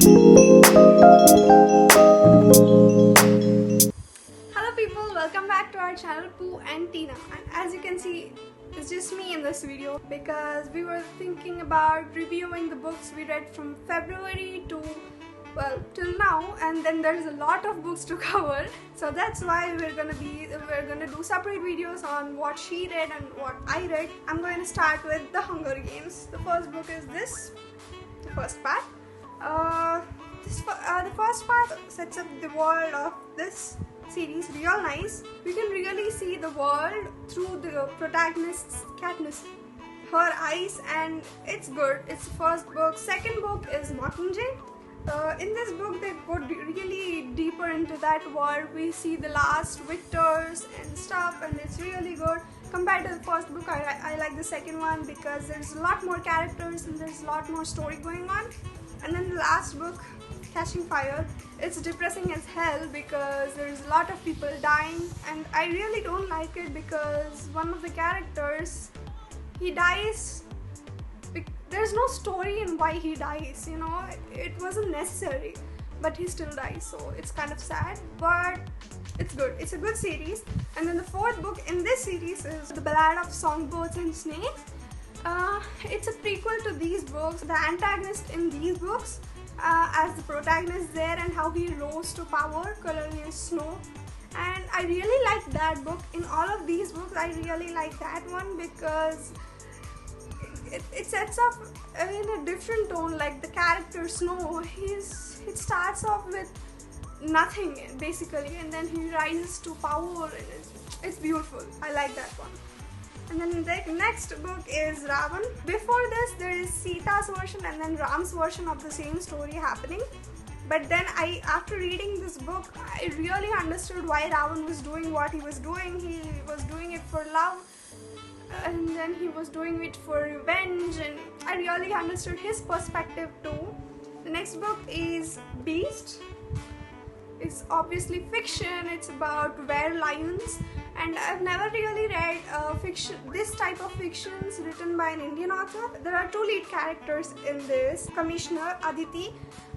Hello people, welcome back to our channel Pooh and Tina, and as you can see it's just me in this video because we were thinking about reviewing the books we read from February to till now, and then there's a lot of books to cover, so that's why we're gonna do separate videos on what she read and what I read. I'm going to start with The Hunger Games. The first book is this, the first part. The first part sets up the world of this series real nice. We can really see the world through the protagonist's Katniss, her eyes, and it's good. It's the first book. Second book is Mockingjay. In this book they go really deeper into that world. We see the last victors and stuff, and it's really good. Compared to the first book, I like the second one because there's a lot more characters and there's a lot more story going on. And then the last book, Catching Fire, it's depressing as hell because there's a lot of people dying, and I really don't like it because one of the characters, he dies. There's no story in why he dies, you know, it wasn't necessary, but he still dies, so it's kind of sad, but it's good. It's a good series. And then the fourth book in this series is The Ballad of Songbirds and Snakes. It's a prequel to these books. The antagonist in these books as the protagonist there, and how he rose to power, Colonial Snow. And I really like that book. In all of these books I really like that one because it sets up in a different tone. Like the character Snow, it starts off with nothing basically, and then he rises to power, and it's beautiful. I like that one. And then the next book is Raavan. Before this there is Sita's version and then Ram's version of the same story happening. But then after reading this book, I really understood why Raavan was doing what he was doing. He was doing it for love, and then he was doing it for revenge, and I really understood his perspective too. The next book is Beast. It's obviously fiction. It's about were-lions, and I've never really read this type of fictions written by an Indian author. There are two lead characters in this, Commissioner Aditi,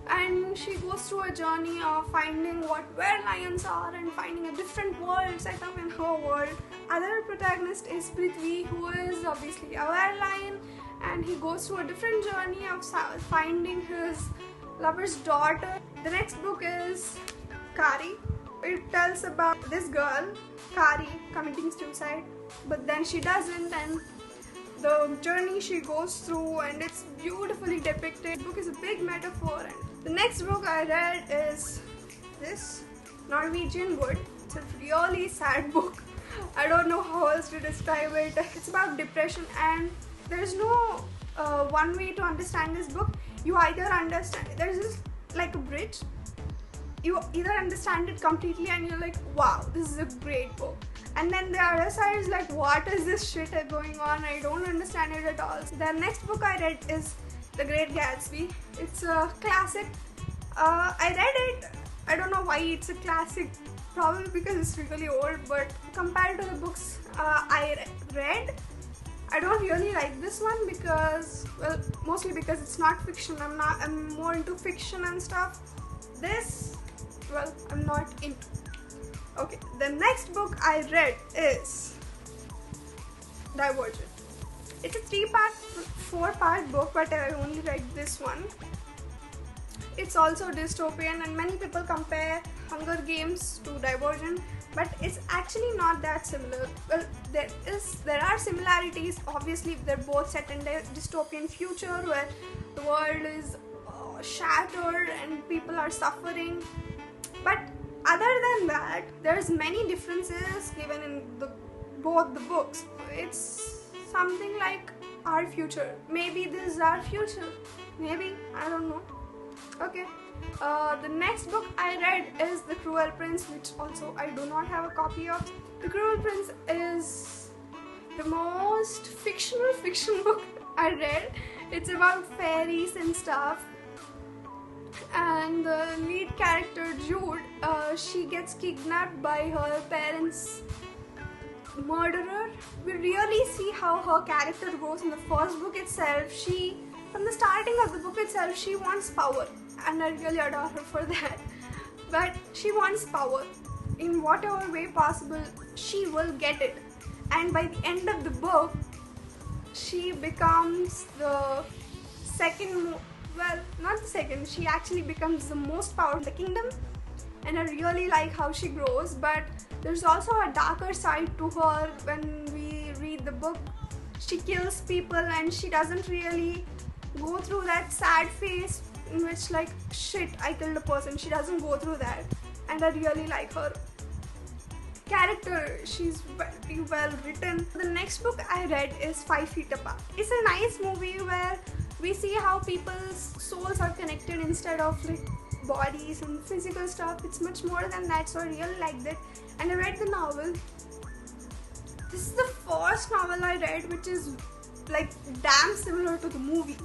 and she goes through a journey of finding what were-lions are and finding a different world set up in her world. Other protagonist is Prithvi, who is obviously a were-lion, and he goes through a different journey of finding his lover's daughter. The next book is Kari. It tells about this girl, Kari, committing suicide, but then she doesn't, and the journey she goes through, and it's beautifully depicted. The book is a big metaphor. And the next book I read is this, Norwegian Wood. It's a really sad book. I don't know how else to describe it. It's about depression, and there's no one way to understand this book. You either understand, there's this like a bridge. You either understand it completely and you're like, wow, this is a great book. And then the other side is like, what is this shit going on? I don't understand it at all. The next book I read is The Great Gatsby. It's a classic. I read it. I don't know why it's a classic. Probably because it's really old. But compared to the books I read, I don't really like this one because, well, mostly because it's not fiction. I'm more into fiction and stuff. This, well, I'm not into. Okay, the next book I read is Divergent. It's a four-part book, but I only read this one. It's also dystopian, and many people compare Hunger Games to Divergent, but it's actually not that similar. Well, there are similarities. Obviously, they're both set in a dystopian future where the world is shattered and people are suffering. But other than that, there's many differences given in both the books. It's something like our future. Maybe this is our future. Maybe, I don't know. Okay. The next book I read is The Cruel Prince, which also I do not have a copy of. The Cruel Prince is the most fictional fiction book I read. It's about fairies and stuff. And the lead character Jude, she gets kidnapped by her parents' murderer. We really see how her character grows in the first book itself. She From the starting of the book itself, she wants power, and I really adore her for that. But she wants power. In whatever way possible, she will get it. And by the end of the book, she becomes the second, well, not the second, she actually becomes the most powerful in the kingdom. And I really like how she grows, but there's also a darker side to her. When we read the book, she kills people and she doesn't really go through that sad phase in which like, shit, I killed a person. She doesn't go through that, and I really like her character. She's very well written. The next book I read is 5 Feet Apart. It's a nice movie where we see how people's souls are connected instead of like bodies and physical stuff. It's much more than that, so I really liked it, and I read the novel. This is the first novel I read which is like damn similar to the movie.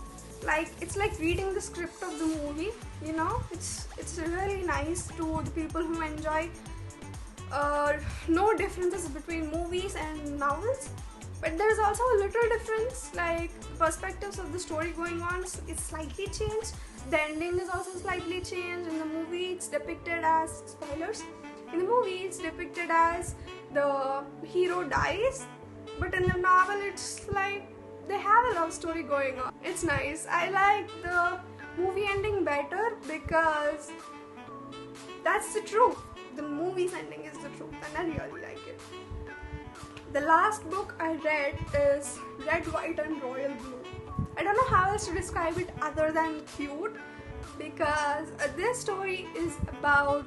Like, it's like reading the script of the movie, you know. It's really nice to the people who enjoy no differences between movies and novels, but there's also a little difference, like perspectives of the story going on is slightly changed. The ending is also slightly changed. In the movie it's depicted as, spoilers, in the movie it's depicted as the hero dies, but in the novel it's like they have a love story going on. It's nice. I like the movie ending better because that's the truth. The movie's ending is the truth, and I really like it. The last book I read is Red, White and Royal Blue. I don't know how else to describe it other than cute, because this story is about,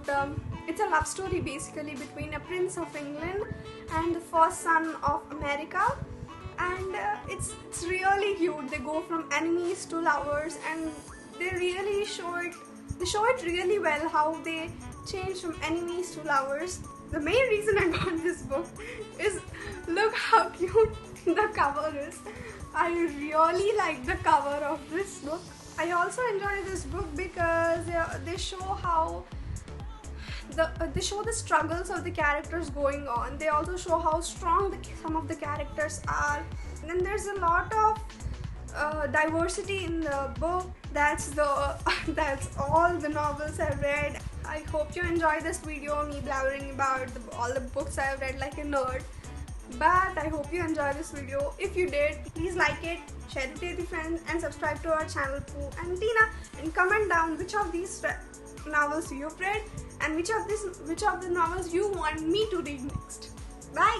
it's a love story basically between a prince of England and the first son of America, and it's really cute. They go from enemies to lovers, and they really show it. They show it really well how they change from enemies to lovers. The main reason I got this book is look how cute the cover is. I really like the cover of this book. I also enjoy this book because they show how they show the struggles of the characters going on. They also show how strong some of the characters are. And then there's a lot of diversity in the book. That's all the novels I've read. I hope you enjoyed this video, me blabbering about all the books I've read like a nerd. But I hope you enjoyed this video. If you did, please like it, share it with your friends, and subscribe to our channel Pooh and Tina, and comment down which of these novels you've read and which of the novels you want me to read next. Bye.